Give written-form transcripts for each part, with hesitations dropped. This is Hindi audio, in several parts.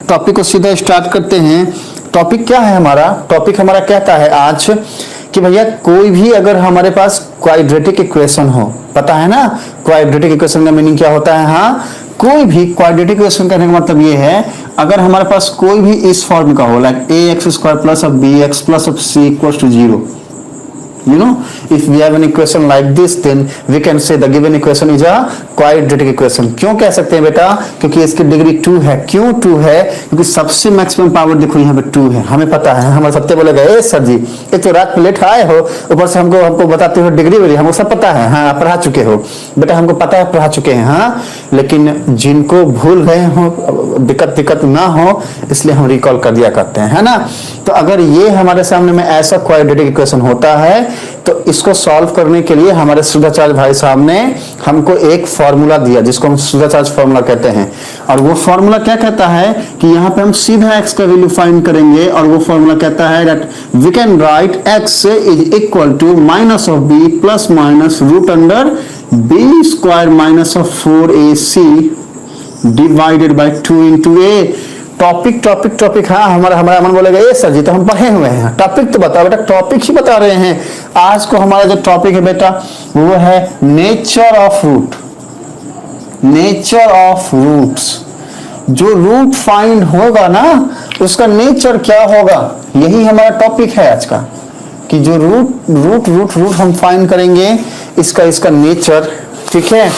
टॉपिक को सीधा स्टार्ट करते हैं। टॉपिक क्या है हमारा? टॉपिक हमारा कहता है आज कि भैया कोई भी अगर हमारे पास क्वाड्रेटिक इक्वेशन हो, पता है ना क्वाड्रेटिक इक्वेशन का मीनिंग क्या होता है? हाँ, कोई भी क्वाड्रेटिक इक्वेशन कहने का मतलब ये है अगर हमारे पास कोई भी इस फॉर्म का हो, like ax² plus of bx plus of c equals to 0, you know, if we have an equation like this then we can say the given equation is a quadratic equation। क्यों कह सकते हैं बेटा? क्योंकि इसकी डिग्री 2 है। क्यों 2 है? क्योंकि सबसे मैक्सिमम पावर देखो यहाँ पे 2 है। हमें पता है, हमारे सत्य बोलेगा ए सर जी एक तो रात में लेट आए हो, ऊपर से हमको बताते हो डिग्री वाली, हमको सब पता है। हाँ, पढ़ा चुके हो बेटा, हमको पता है, पढ़ा चुके हैं। हाँ, लेकिन जिनको भूल गए हो, दिक्कत ना हो, इसलिए हम रिकॉल कर दिया करते हैं, है ना। तो अगर ये हमारे सामने में ऐसा क्वाड्रेटिक इक्वेशन होता है तो इसको सॉल्व करने के लिए हमारे सुधाचार्य भाई साहब ने हमको एक फॉर्मूला दिया जिसको हम सुधाचार्य फॉर्मूला कहते हैं। और वो फॉर्मूला क्या कहता है कि यहाँ पे हम सीधा x का वैल्यू फाइंड करेंगे और वो फॉर्मूला कहता है that we can write x is equal to minus of b plus minus root under b square minus of 4ac divided by 2 into a। Topic. हाँ, हमारा मन बोलेगा ये सर जी तो हम पढ़े हुए हैं, टॉपिक तो बताओ बेटा। टॉपिक ही बता रहे हैं। आज को हमारा जो टॉपिक है बेटा वो है nature of root. Nature of roots, जो रूट फाइंड होगा ना उसका नेचर क्या होगा, यही हमारा टॉपिक है आज का। कि जो रूट हम फाइंड करेंगे, इसका नेचर, ठीक है,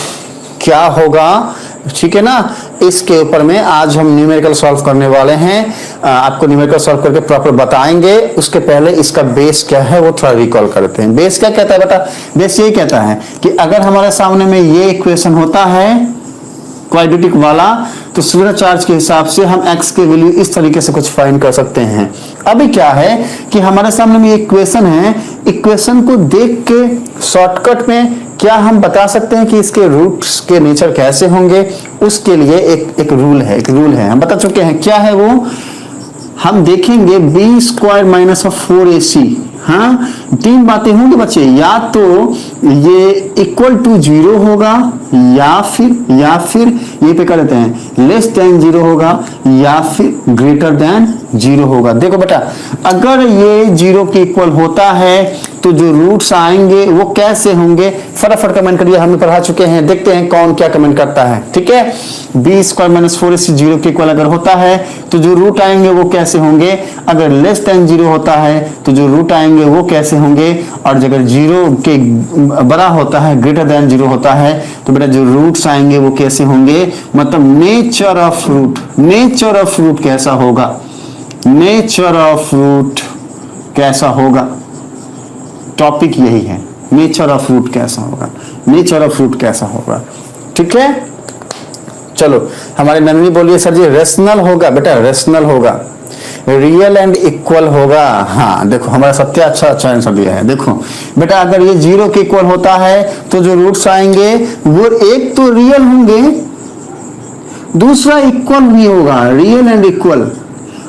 क्या होगा, ठीक है ना। इसके ऊपर में आज हम न्यूमेरिकल सॉल्व करने वाले हैं। आपको न्यूमेरिकल सॉल्व करके प्रॉपर बताएंगे। उसके पहले इसका बेस क्या है वो थोड़ा रिकॉल करते हैं। बेस क्या कहता है बेटा? बेस यही कहता है कि अगर हमारे सामने में ये इक्वेशन होता है क्वाड्रेटिक वाला, तो सुधाचार्य के हिसाब से हम x के वैल्यू इस तरीके से कुछ फाइंड कर सकते हैं। अभी क्या है कि हमारे सामने में इक्वेशन है, इक्वेशन को देख के शॉर्टकट में क्या हम बता सकते हैं कि इसके रूट्स के नेचर कैसे होंगे? उसके लिए एक रूल है, हम बता चुके हैं। क्या है वो? हम देखेंगे b square minus of 4ac। हाँ, 3 बातें होंगी बच्चे, या तो ये इक्वल टू 0 होगा, या फिर ये पे कर देते हैं लेस देन 0 होगा, या फिर ग्रेटर देन 0 होगा। देखो बेटा, अगर ये 0 के इक्वल होता है तो जो रूट्स आएंगे वो कैसे होंगे? फटाफट कमेंट करिए, हमने पढ़ा चुके हैं। देखते हैं कौन क्या कमेंट करता है, ठीक है। b स्क्वायर माइनस 4ac 0 के इक्वल अगर होता है तो जो रूट आएंगे वो कैसे होंगे? अगर लेस देन 0 होता है तो जो रूट आएंगे वो कैसे होंगे? और अगर 0 के बड़ा होता है, ग्रेटर देन 0 होता है, तो बेटा जो रूट्स आएंगे वो कैसे होंगे? मतलब नेचर ऑफ रूट कैसा होगा? नेचर ऑफ रूट कैसा होगा? टॉपिक यही है, नेचर ऑफ रूट कैसा होगा, नेचर ऑफ रूट कैसा होगा, ठीक है। चलो, हमारे नंदनी बोलिए सर जी रेशनल होगा बेटा, रेशनल होगा, रियल एंड इक्वल होगा। हाँ देखो, हमारा सत्य अच्छा आंसर दिया है। देखो बेटा, अगर ये 0 के इक्वल होता है तो जो रूट्स आएंगे वो एक तो रियल होंगे, दूसरा इक्वल भी होगा, रियल एंड इक्वल।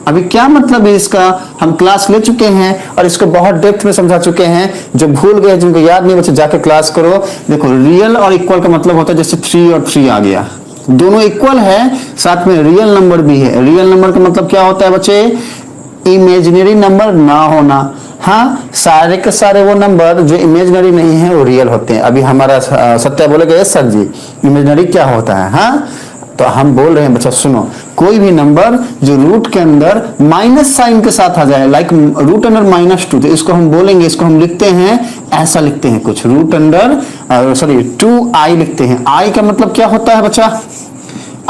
अभी क्या मतलब है इसका? हम क्लास ले चुके हैं और इसको बहुत डेप्थ में समझा चुके हैं। जो भूल गए, जिनको याद नहीं, बच्चे जाके क्लास करो। देखो, रियल और इक्वल का मतलब होता है जैसे 3 और 3 आ गया, दोनों इक्वल है, साथ में रियल नंबर भी है। रियल नंबर का मतलब क्या होता है बच्चे? इमेजिनरी नंबर ना होना। हाँ, सारे के सारे वो नंबर जो इमेजिनरी नहीं है वो रियल होते हैं। अभी हमारा सत्या बोलेगा यस सर जी इमेजिनरी क्या होता है? हाँ, तो हम बोल रहे हैं बच्चा सुनो, कोई भी नंबर जो रूट के अंदर माइनस साइन के साथ आ जाए, लाइक रूट अंडर -2, तो इसको हम बोलेंगे, इसको हम लिखते हैं, ऐसा लिखते हैं कुछ, रूट अंडर 2i लिखते हैं। i का मतलब क्या होता है बच्चा?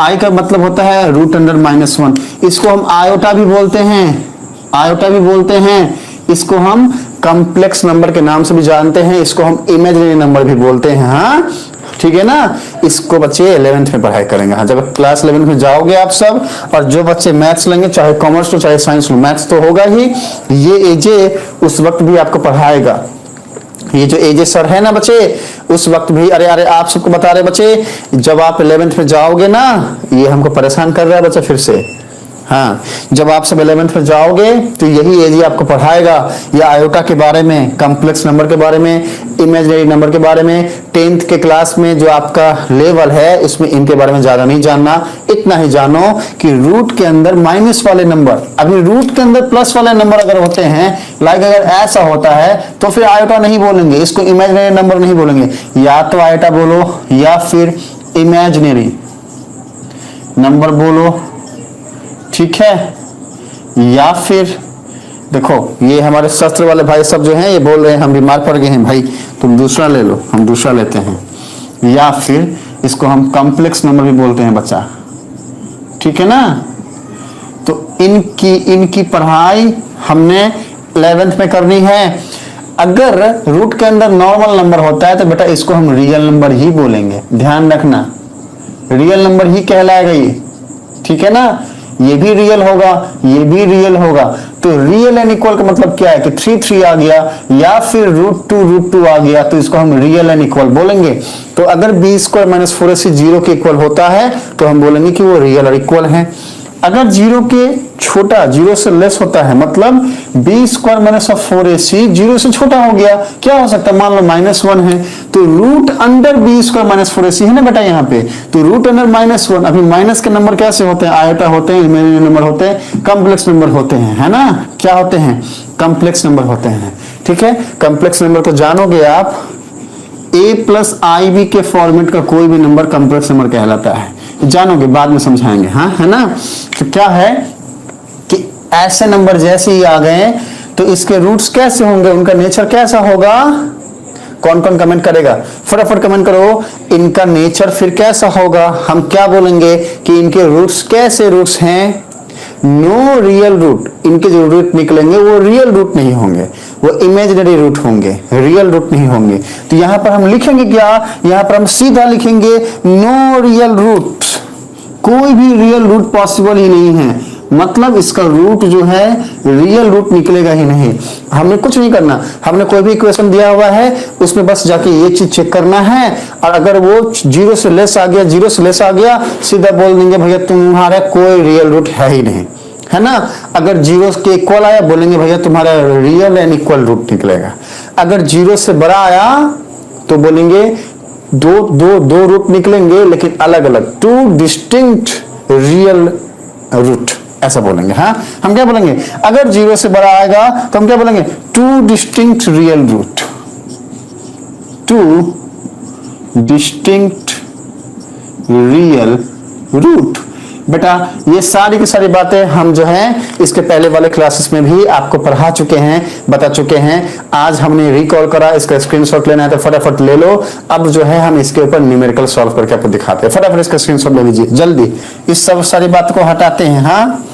i का मतलब होता है रूट अंडर -1। इसको हम आयोटा भी बोलते हैं, इसको हम कॉम्प्लेक्स नंबर के नाम से भी जानते हैं, इसको हम इमेजिनरी नंबर भी बोलते हैं। हाँ, ठीक है ना। इसको बच्चे 11th में पढ़ाई करेंगे। हाँ, जब क्लास 11th में जाओगे आप सब, और जो बच्चे मैथ्स लेंगे, चाहे कॉमर्स लो चाहे साइंस लो, मैथ्स तो होगा ही, ये एजे उस वक्त भी आपको पढ़ाएगा। ये जो एजे सर है ना बच्चे, उस वक्त भी, अरे आप सबको बता रहे बच्चे, जब आप 11th में जाओगे ना, ये हमको परेशान कर रहा है बच्चा फिर से। हाँ, जब आप सब 11th में जाओगे तो यही एजी आपको पढ़ाएगा, या आयोटा के बारे में, कॉम्प्लेक्स नंबर के बारे में, इमेजिनरी नंबर के बारे में। 10th के क्लास में जो आपका लेवल है उसमें इनके बारे में ज्यादा नहीं जानना, इतना ही जानो कि रूट के अंदर माइनस वाले नंबर, अभी रूट के अंदर प्लस वाले नंबर अगर होते हैं, लाइक अगर ऐसा होता है तो फिर आयोटा नहीं बोलेंगे, इसको इमेजिनरी नंबर नहीं बोलेंगे, या तो आयोटा बोलो या फिर इमेजिनरी नंबर बोलो, ठीक है। या फिर देखो ये हमारे शस्त्र वाले भाई सब जो हैं ये बोल रहे हैं हम बीमार पड़ गए हैं, भाई तुम दूसरा ले लो, हम दूसरा लेते हैं। या फिर इसको हम कॉम्प्लेक्स नंबर भी बोलते हैं बच्चा, ठीक है ना। तो इनकी पढ़ाई हमने 11th में करनी है। अगर रूट के अंदर नॉर्मल नंबर होता है तो बेटा इसको हम रियल नंबर ही बोलेंगे, ध्यान रखना, रियल नंबर ही कहलाएगा ये, ठीक है ना। ये भी रियल होगा, ये भी रियल होगा। तो रियल एंड इक्वल का मतलब क्या है कि 3 आ गया या फिर √2 आ गया तो इसको हम रियल एंड इक्वल बोलेंगे। तो अगर b² - 4ac 0 के इक्वल होता है तो हम बोलेंगे कि वो रियल और इक्वल है। अगर 0 के छोटा, 0 से लेस होता है, मतलब b² - 4ac 0 से छोटा हो गया, क्या हो सकता है, मान लो -1 है, तो रूट अंडर b² - 4ac है ना बेटा यहाँ पे, तो रूट अंडर -1। अभी माइनस के नंबर कैसे होते हैं, आयोटा होते हैं, इमेजिनरी नंबर होते हैं, कॉम्प्लेक्स नंबर होते हैं, है ना। क्या होते हैं, कॉम्प्लेक्स नंबर होते हैं, ठीक है। कॉम्प्लेक्स नंबर को जानोगे आप, a+ib के फॉर्मेट का कोई भी नंबर कॉम्प्लेक्स नंबर कहलाता है, जानोगे, बाद में समझाएंगे, हाँ, है ना। तो क्या है कि ऐसे नंबर जैसे ही आ गए तो इसके रूट्स कैसे होंगे, उनका नेचर कैसा होगा, कौन कौन कमेंट करेगा, फटाफट कमेंट करो, इनका नेचर फिर कैसा होगा। हम क्या बोलेंगे कि इनके रूट्स कैसे रूट्स हैं, नो रियल रूट, इनके जो रूट निकलेंगे वो रियल रूट नहीं होंगे, वो इमेजिनरी रूट होंगे, रियल रूट नहीं होंगे। तो यहां पर हम लिखेंगे क्या, यहां पर हम सीधा लिखेंगे नो रियल रूट, कोई भी रियल रूट पॉसिबल ही नहीं है, मतलब इसका रूट जो है रियल रूट निकलेगा ही नहीं। हमने कुछ नहीं करना, हमने कोई भी इक्वेशन दिया हुआ है उसमें बस जाके ये चीज चेक करना है, और अगर वो 0 से लेस आ गया, 0 से लेस आ गया, सीधा बोल देंगे भैया तुम्हारा कोई रियल रूट है ही नहीं, है ना। अगर 0 के इक्वल आया, बोलेंगे भैया तुम्हारा रियल एंड इक्वल रूट निकलेगा। अगर 0 से बड़ा आया तो बोलेंगे दो रूट निकलेंगे लेकिन अलग अलग, 2 डिस्टिंक्ट रियल रूट, ऐसा बोलेंगे। हाँ, हम क्या बोलेंगे, अगर 0 से बड़ा आएगा तो हम क्या बोलेंगे, 2 distinct real root, 2 distinct real root. बेटा ये सारी की सारी बातें हम जो है इसके पहले वाले क्लासेस में भी आपको पढ़ा चुके हैं, बता चुके हैं। आज हमने रिकॉल करा, इसका स्क्रीनशॉट लेना है तो फटाफट ले लो। अब जो है हम इसके ऊपर न्यूमेरिकल सॉल्व करके आपको दिखाते हैं, फटाफट इसका स्क्रीनशॉट ले लीजिए जल्दी। इस सब सारी बात को हटाते हैं, हाँ,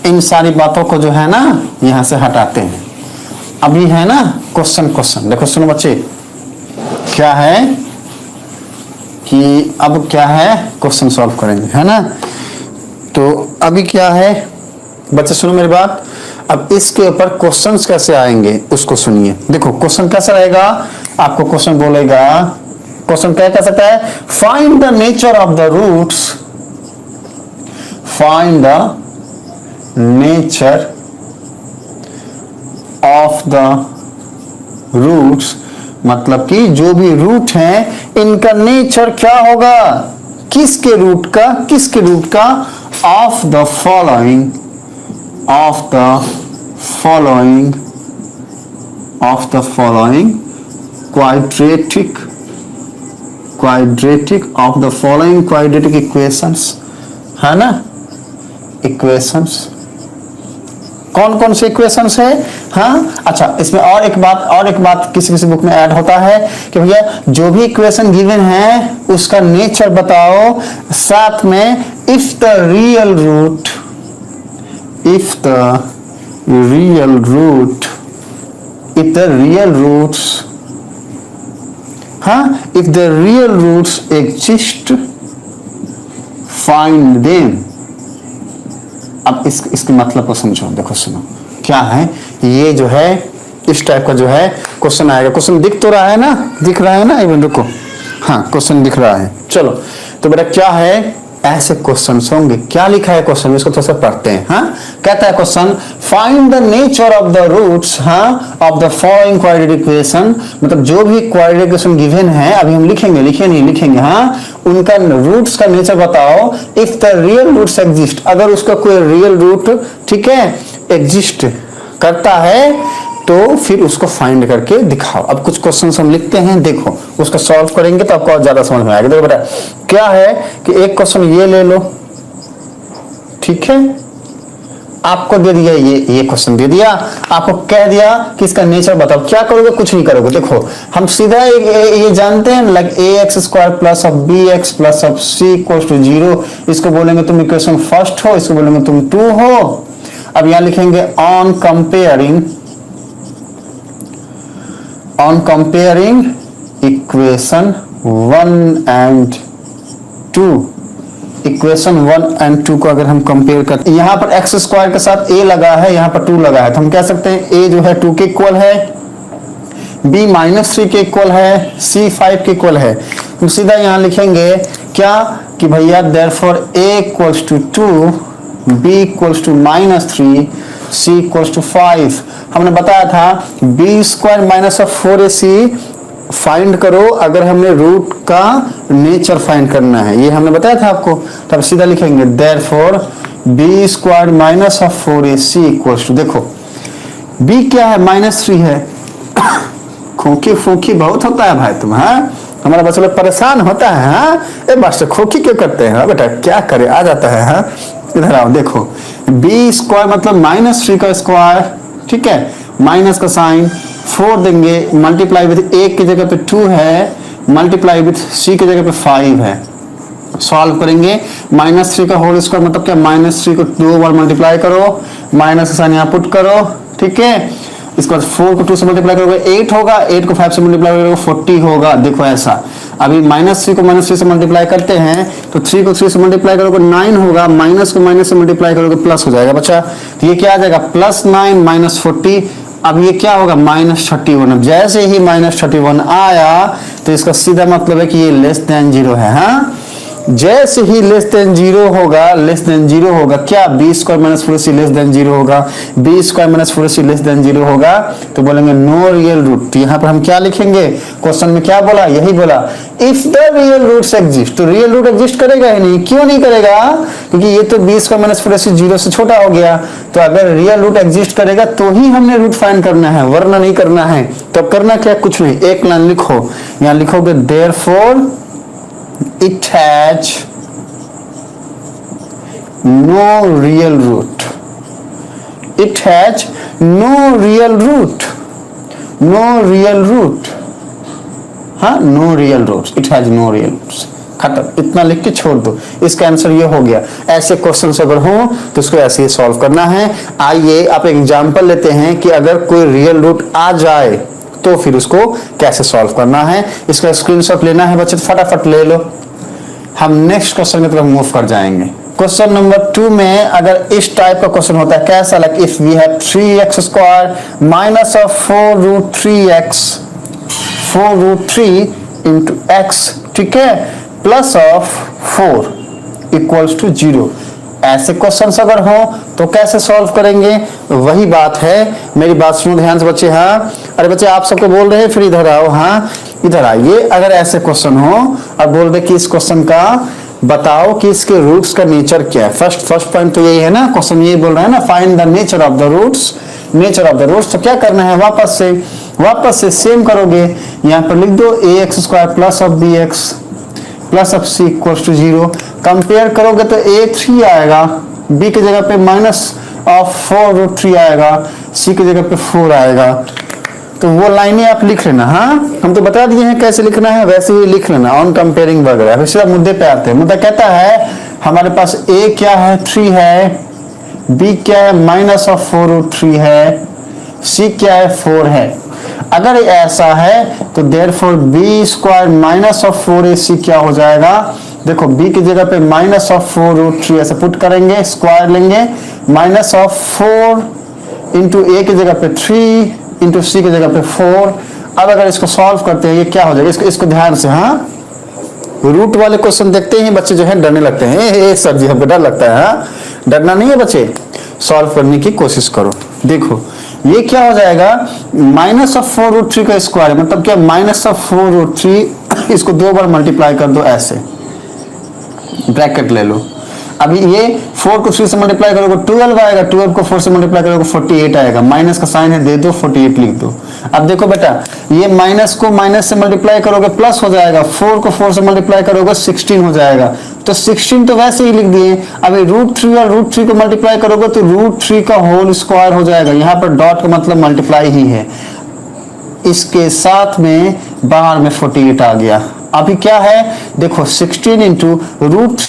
इन सारी बातों को जो है ना यहां से हटाते हैं। अभी है ना क्वेश्चन, देखो सुनो बच्चे, क्या है कि अब क्या है क्वेश्चन सॉल्व करेंगे, है ना। तो अभी क्या है बच्चे, सुनो मेरी बात, अब इसके ऊपर क्वेश्चंस कैसे आएंगे उसको सुनिए। देखो क्वेश्चन कैसा रहेगा, आपको क्वेश्चन बोलेगा, क्वेश्चन क्या कह सकता है, find the nature of the roots, find the nature of the roots, मतलब कि जो भी रूट हैं इनका नेचर क्या होगा, किसके रूट का, किसके रूट का, of the following, of the following, of the following quadratic, quadratic of the following quadratic equations, है ना, इक्वेशंस। कौन कौन से इक्वेशंस है, हाँ। अच्छा, इसमें और एक बात किसी किसी बुक में ऐड होता है कि भैया जो भी इक्वेशन गिवन है उसका नेचर बताओ, साथ में if the real root, if the real root, if the real roots, हाँ, if the real roots exist find them. अब इसके मतलब को समझो, देखो सुनो क्या है, ये जो है इस टाइप का जो है क्वेश्चन आएगा। क्वेश्चन दिख तो रहा है ना, दिख रहा है ना, इवन रुको, हाँ क्वेश्चन दिख रहा है। चलो तो बेटा क्या है ऐसे क्वेश्चन होंगे। क्या लिखा है क्वेश्चन में, इसको थोड़ा सा पढ़ते हैं। हाँ, कहता है question, find the nature of the roots of the following quadratic equation. मतलब जो भी क्वाड्रेटिक इक्वेशन गिवन है, अभी हम लिखेंगे, लिखेंगे उनका रूट्स का नेचर बताओ। If the real roots exist, अगर उसका कोई रियल रूट, ठीक है, एग्जिस्ट करता है तो फिर उसको फाइंड करके दिखाओ। अब कुछ क्वेश्चंस हम लिखते हैं, देखो उसका सॉल्व करेंगे तो आपको और ज्यादा समझ में आएगा। देखो बेटा, क्या है कि एक क्वेश्चन ये ले लो, ठीक है, आपको दे दिया ये क्वेश्चन दे दिया, आपको कह दिया कि इसका नेचर बताओ। क्या करोगे? कुछ नहीं करोगे। देखो हम सीधा ये जानते हैं, like ax² plus of bx plus of c equals to 0, इसको बोलेंगे तुम इक्वेशन फर्स्ट हो, इसको बोलेंगे तुम 2 हो। अब यहां लिखेंगे on comparing equation 1 and 2, equation 1 and 2 को अगर हम कंपेयर करते हैं, यहां पर x² के साथ a लगा है, यहां पर 2 लगा है, तो हम कह सकते हैं a जो है 2 के इक्वल है, b -3 के इक्वल है, c 5 के इक्वल है। हम सीधा यहां लिखेंगे क्या कि भैया therefore a equals to 2, b equals to -3, c equals to 5। हमने बताया था b² minus of 4ac find करो अगर हमने रूट का नेचर फाइंड करना है, ये हमने बताया था आपको। तब सीधा लिखेंगे therefore b² minus of 4ac equals to, देखो b क्या है, -3 है। खोखी फूखी बहुत होता है भाई तुम, हाँ, हमारा बच्चा लोग परेशान होता है। हाँ, ए मास्टर खोखी क्यों करते हैं? बेटा क्या करे, आ जाता है। हाँ, इधर आओ, देखो b² मतलब -3 का स्क्वायर, ठीक है, माइनस का साइन, 4 देंगे, मल्टीप्लाई विद a की जगह पे 2 है, मल्टीप्लाई विद c की जगह पे 5 है। सॉल्व करेंगे, -3 का होल स्क्वायर मतलब क्या, -3 को 2 बार मल्टीप्लाई करो, माइनस का साइन यहाँ पुट करो, ठीक है। इसके बाद 4 को 2 से मल्टीप्लाई करोगे 8 होगा, 8 को 5 से मल्टीप्लाई करोगे 40 होगा। देखो ऐसा, अभी -3 को -3 से मल्टीप्लाई करते हैं तो 3 को 3 से मल्टीप्लाई करोगे 9 होगा, माइनस को माइनस से मल्टीप्लाई करोगे प्लस हो जाएगा बच्चा। तो ये क्या आ जाएगा, +9 -40। अब ये क्या होगा, -31। जैसे ही -31 आया तो इसका सीधा मतलब है कि ये लेस देन 0 है। हाँ, जैसे ही लेस देन 0 होगा, क्या b² - 4ac लेस देन 0 होगा, b² - 4ac लेस देन 0 होगा, तो बोलेंगे नो रियल रूट। तो यहाँ पर हम क्या लिखेंगे, क्वेश्चन में क्या बोला, यही बोला, if the real roots exist. तो रियल रूट एग्जिस्ट करेगा ही नहीं, क्यों नहीं करेगा, क्योंकि ये तो b² - 4ac 0 से छोटा हो गया। तो अगर रियल रूट एग्जिस्ट करेगा तो ही हमने रूट फाइंड करना है, वरना नहीं करना है। तो करना क्या, कुछ नहीं, एक लाइन लिखो, यहाँ लिखोगे therefore it has no real root, it has no real root, no real root, हाँ, no real roots, it has no real roots। खत्म, इतना लिख के छोड़ दो, इसका आंसर ये हो गया। ऐसे क्वेश्चन अगर हो तो इसको ऐसे ही सॉल्व करना है। आइए आप एक एग्जांपल लेते हैं कि अगर कोई रियल रूट आ जाए तो फिर उसको कैसे सॉल्व करना है। इसका स्क्रीनशॉट लेना है बच्चे, फटाफट ले लो। हम नेक्स्ट क्वेश्चन की तरफ मूव कर जाएंगे। क्वेश्चन नंबर 2 में अगर इस टाइप का क्वेश्चन होता है, कैसा, like if we have 3x² minus of 4√3 into x, ठीक है, प्लस ऑफ 4 इक्वल्स टू 0। ऐसे क्वेश्चंस अगर हो तो कैसे सॉल्व करेंगे, वही बात है। मेरी बात सुनो ध्यान से बच्चे। हाँ, अरे बच्चे आप सबको बोल रहे हैं, फिर इधर आओ। हाँ, इधर आइए। अगर ऐसे क्वेश्चन हो और बोल दे कि इस क्वेश्चन का बताओ कि इसके रूट्स का नेचर क्या है। फर्स्ट पॉइंट तो यही है ना, क्वेश्चन यही बोल रहा है ना, find the nature of the roots, nature of the roots. तो क्या करना है, वापस से सेम करोगे, यहाँ पर लिख दो ax² plus of bx plus of c equals to 0। Compare करोगे तो a3 आएगा, b की जगह पे माइनस ऑफ 4√3 आएगा, c की जगह पे 4 आएगा। तो वो लाइनें आप लिख लेना। हाँ, हम तो बता दिए हैं कैसे लिखना है, वैसे ही लिख लेना, ऑन कंपेयरिंग वगैरह। फिर सीधा मुद्दे पे आते हैं। मुद्दा कहता है हमारे पास a क्या है, 3 है, b क्या है, माइनस ऑफ 4√3 है, c क्या है, 4 है। अगर ऐसा है तो therefore b² minus of 4ac क्या हो जाएगा, देखो b की जगह पे माइनस ऑफ 4√3 ऐसे पुट करेंगे, स्क्वायर लेंगे, माइनस ऑफ 4 इंटू a की जगह पे 3 इंटू c की जगह पे 4। अब अगर इसको सॉल्व करते हैं ये क्या हो जाएगा, इसको ध्यान से, हाँ रूट वाले क्वेश्चन देखते ही बच्चे जो है डरने लगते हैं, ए सर जी हमको डर लगता है। हाँ, डरना नहीं है बच्चे, सॉल्व करने की कोशिश करो। देखो ये क्या हो जाएगा, -4√3 का स्क्वायर मतलब क्या, -4√3 इसको 2 बार मल्टीप्लाई कर दो ऐसे, ब्रैकेट ले लो। अभी ये 4 को 3 से मल्टीप्लाई करोगे 12 आएगा, 12 को 4 से मल्टीप्लाई करोगे 48 आएगा, माइनस का साइन है दे दो 48 लिख दो। अब देखो बेटा ये माइनस को माइनस से मल्टीप्लाई करोगे प्लस हो जाएगा, 4 को 4 से मल्टीप्लाई करोगे 16 हो जाएगा, तो 16 तो वैसे ही लिख दिए। अभी √3 और √3 को मल्टीप्लाई करोगे तो √3 का होल स्क्वायर हो जाएगा, यहाँ पर डॉट का मतलब मल्टीप्लाई ही है, इसके साथ में बाहर में 48 आ गया। अभी क्या है देखो 16 इंटू रूट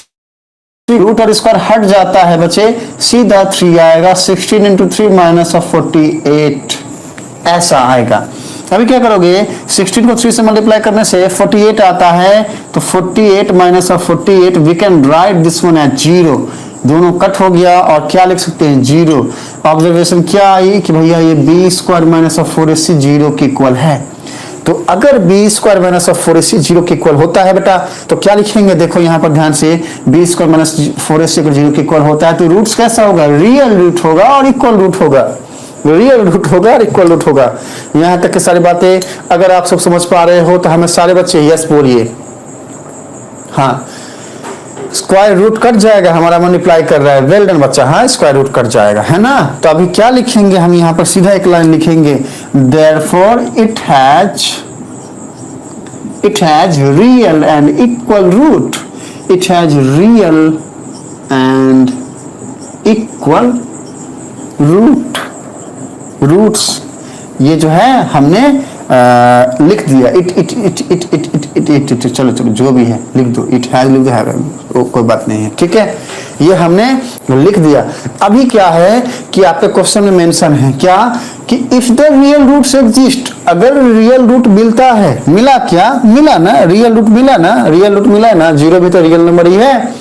और स्क्वायर हट जाता है बच्चे, सीधा 3 आएगा, 16 इंटू 3 माइनस ऑफ 48 ऐसा आएगा। अभी क्या करोगे 16 को 3 से मल्टीप्लाई करने से 48 आता है, तो 48 minus of 48 we can write this one as 0, दोनों कट हो गया और क्या लिख सकते हैं 0। ऑब्जर्वेशन क्या आई कि भैया ये B square minus of 4ac 0 के इक्वल है, तो अगर B square minus of 4ac 0 के इक्वल होता है बेटा तो क्या लिखेंगे, देखो यहाँ पर ध्यान से, बी स्क्वायर माइनस 4ac अगर 0 के इक्वल होता है तो रूट्स कैसा होगा, रियल रूट होगा और इक्वल रूट होगा, रियल रूट होगा और इक्वल रूट होगा। यहाँ तक की सारी बातें अगर आप सब समझ पा रहे हो तो हमें सारे बच्चे यस बोलिए। हाँ, स्क्वायर रूट कट जाएगा, हमारा मल्टीप्लाई कर रहा है, वेल डन बच्चा। हाँ, स्क्वायर रूट कट जाएगा, है ना। तो अभी क्या लिखेंगे हम यहाँ पर, सीधा एक लाइन लिखेंगे, therefore it has real and equal root, it has real and equal root, roots ये जो है हमने लिख दिया, इट चलो जो भी है लिख दो, इट हैज लिख दो, कोई बात नहीं है, ठीक है, ये हमने लिख दिया। अभी क्या है कि आपके क्वेश्चन में मेंशन है क्या कि if the real roots exist, अगर रियल रूट मिलता है, मिला क्या, मिला ना, रियल रूट मिला ना, रियल रूट मिला है ना, 0 भी तो रियल नंबर ही है,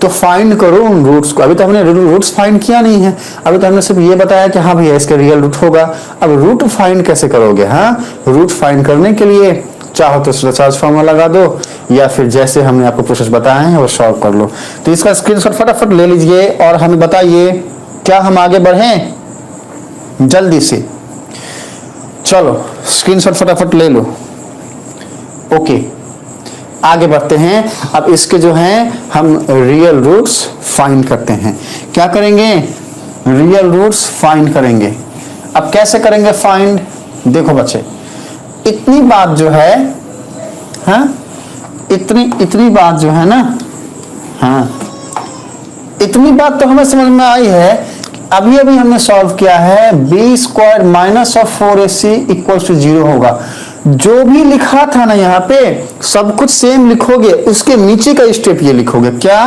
तो फाइंड करो उन रूट्स को। अभी तो हमने रूट्स फाइंड किया नहीं है, अभी तो हमने सिर्फ ये बताया कि हाँ भैया इसका रियल रूट होगा। अब रूट फाइंड कैसे करोगे, हाँ, रूट फाइंड करने के लिए चाहो तो रिसर्च फॉर्मूला लगा दो या फिर जैसे हमने आपको प्रोसेस बताए हैं वो सॉल्व कर लो। तो इसका स्क्रीनशॉट फटाफट ले लीजिए और हमें बताइए क्या हम आगे बढ़ें जल्दी से। चलो स्क्रीनशॉट फटाफट ले लो। ओके, आगे बढ़ते हैं। अब इसके जो हैं हम रियल रूट्स फाइंड करते हैं। क्या करेंगे, रियल रूट्स फाइंड करेंगे। अब कैसे करेंगे फाइंड, देखो बच्चे इतनी बात जो है, हाँ इतनी बात जो है ना, हाँ इतनी बात तो हमें समझ में आई है। अभी अभी हमने सॉल्व किया है, b square minus of 4ac equal to 0 होगा। जो भी लिखा था ना यहाँ पे सब कुछ सेम लिखोगे, उसके नीचे का स्टेप ये लिखोगे। क्या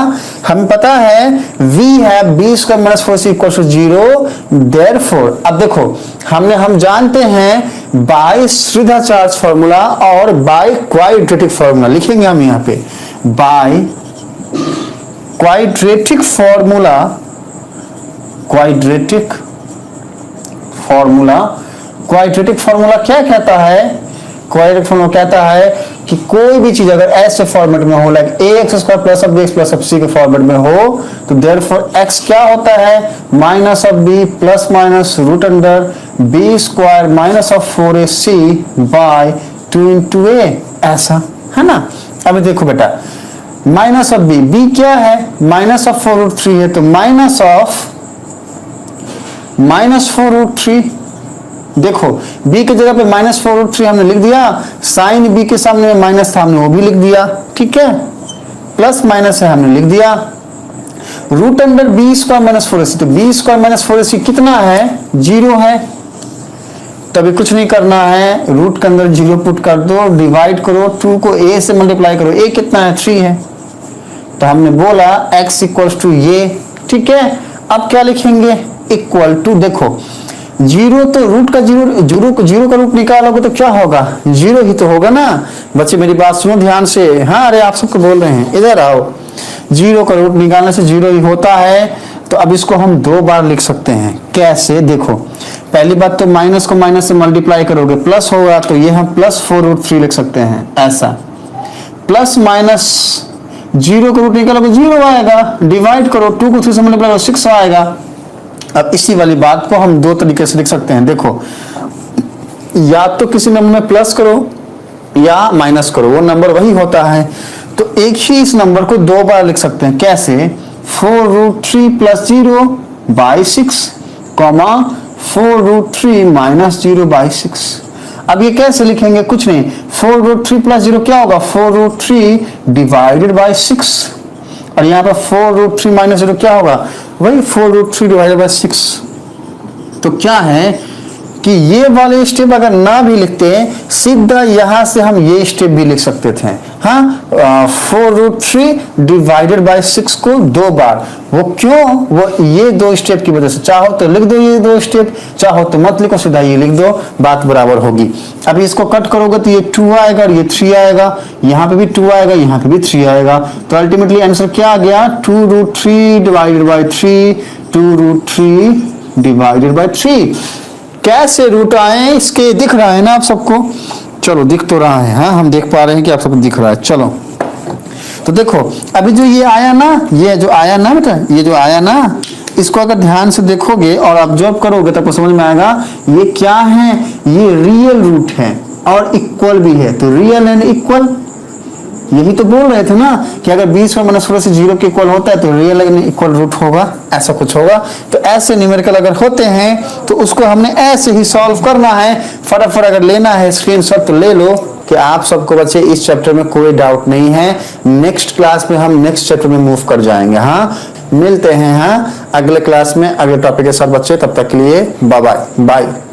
हमें पता है, वी है b square minus 4ac equal to 0, therefore. अब देखो हम जानते हैं बाय श्रीधाचार्य फॉर्मूला और बाय क्वाड्रेटिक फॉर्मूला, लिखेंगे हम यहाँ पे by quadratic formula, quadratic formula. Quadratic formula क्या कहता है, क्वाड्रेटिक फॉर्मूला कहता है कि कोई भी चीज अगर ऐसे फॉर्मेट में हो, like ax² plus of bx plus of c के फॉर्मेट में हो, तो देयरफॉर x क्या होता है, minus of b plus minus root under b square minus of 4ac by 2 into a, ऐसा है ना। अभी देखो बेटा माइनस ऑफ b क्या है, माइनस ऑफ 4√3 है, तो माइनस ऑफ -4√3। देखो b की जगह पे -4√3 हमने लिख दिया, साइन b के सामने में माइनस था हमने वो भी लिख दिया, ठीक है, प्लस माइनस है हमने लिख दिया, root under b square minus 4ac, तो बी स्क्वायर माइनस 4ac कितना है, 0 है। तभी कुछ नहीं करना है, रूट के अंदर 0 पुट कर दो, डिवाइड करो, 2 को a से मल्टीप्लाई करो, a कितना है 3 है, तो हमने बोला x इक्वल्स टू ये, ठीक है। अब क्या लिखेंगे, इक्वल टू, देखो 0 तो रूट का 0 का रूट निकालोगे तो क्या होगा, 0 ही तो होगा ना। बच्चे मेरी बात सुनो ध्यान से, हाँ अरे आप सबको बोल रहे हैं, इधर आओ। 0 का रूट निकालने से 0 ही होता है, तो अब इसको हम 2 बार लिख सकते हैं। कैसे, देखो पहली बात तो माइनस को माइनस से मल्टीप्लाई करोगे प्लस होगा, तो ये हम +4√3 लिख सकते हैं ऐसा। प्लस माइनस 0 का रूट निकालोगे 0 आएगा, डिवाइड करो 2 को 3 से मल्टीप्लाई करो 6 आएगा। अब इसी वाली बात को हम दो तरीके से लिख सकते हैं। देखो, या तो किसी नंबर में प्लस करो या माइनस करो, वो नंबर वही होता है। तो एक ही इस नंबर को दो बार लिख सकते हैं। कैसे? 4√3 + 0 / 6, 4√3 - 0 / 6। अब ये कैसे लिखेंगे? कुछ नहीं, 4√3 + 0 क्या होगा? 4√3 / 6, और यहाँ पर 4√3 - 0 क्या होगा? वही 4√3 / 6। तो क्या है कि ये वाले स्टेप अगर ना भी लिखते, सीधा यहां से हम ये स्टेप भी लिख सकते थे। हाँ, 4√3 / 6 को दो बार। वो क्यों? वो ये दो स्टेप की वजह से। चाहो तो लिख दो ये दो स्टेप, चाहो तो मत लिखो, सीधा ये लिख दो, बात बराबर होगी। अभी इसको कट करोगे तो ये 2 आएगा और ये 3 आएगा, यहाँ पे भी 2 आएगा, यहाँ पे भी 3 आएगा। तो अल्टीमेटली आंसर क्या आ गया? 2√3 / 3, 2√3 / 3। कैसे रूट आए इसके दिख रहा है ना आप सबको? चलो, दिख तो रहा है। हाँ, हम देख पा रहे हैं कि आप सबको दिख रहा है। चलो, तो देखो, अभी जो ये आया ना, ये जो आया ना बेटा, ये जो आया ना, इसको अगर ध्यान से देखोगे और ऑब्जर्व करोगे तो आपको समझ में आएगा ये क्या है। ये रियल रूट है और इक्वल भी है। तो रियल एंड इक्वल, यही तो बोल रहे थे ना कि अगर 20 में -16 से 0 के इक्वल होता है तो रियल एंड इक्वल रूट होगा, ऐसा कुछ होगा। तो ऐसे न्यूमेरिकल अगर होते हैं तो उसको हमने ऐसे ही सॉल्व करना है। फटाफट अगर लेना है स्क्रीनशॉट तो ले लो कि आप सबको बच्चे इस चैप्टर में कोई डाउट नहीं है। नेक्स्ट क्लास में हम नेक्स्ट चैप्टर में मूव कर जाएंगे। हाँ, मिलते हैं हाँ अगले क्लास में अगले टॉपिक के साथ बच्चे। तब तक के लिए बाय बाय।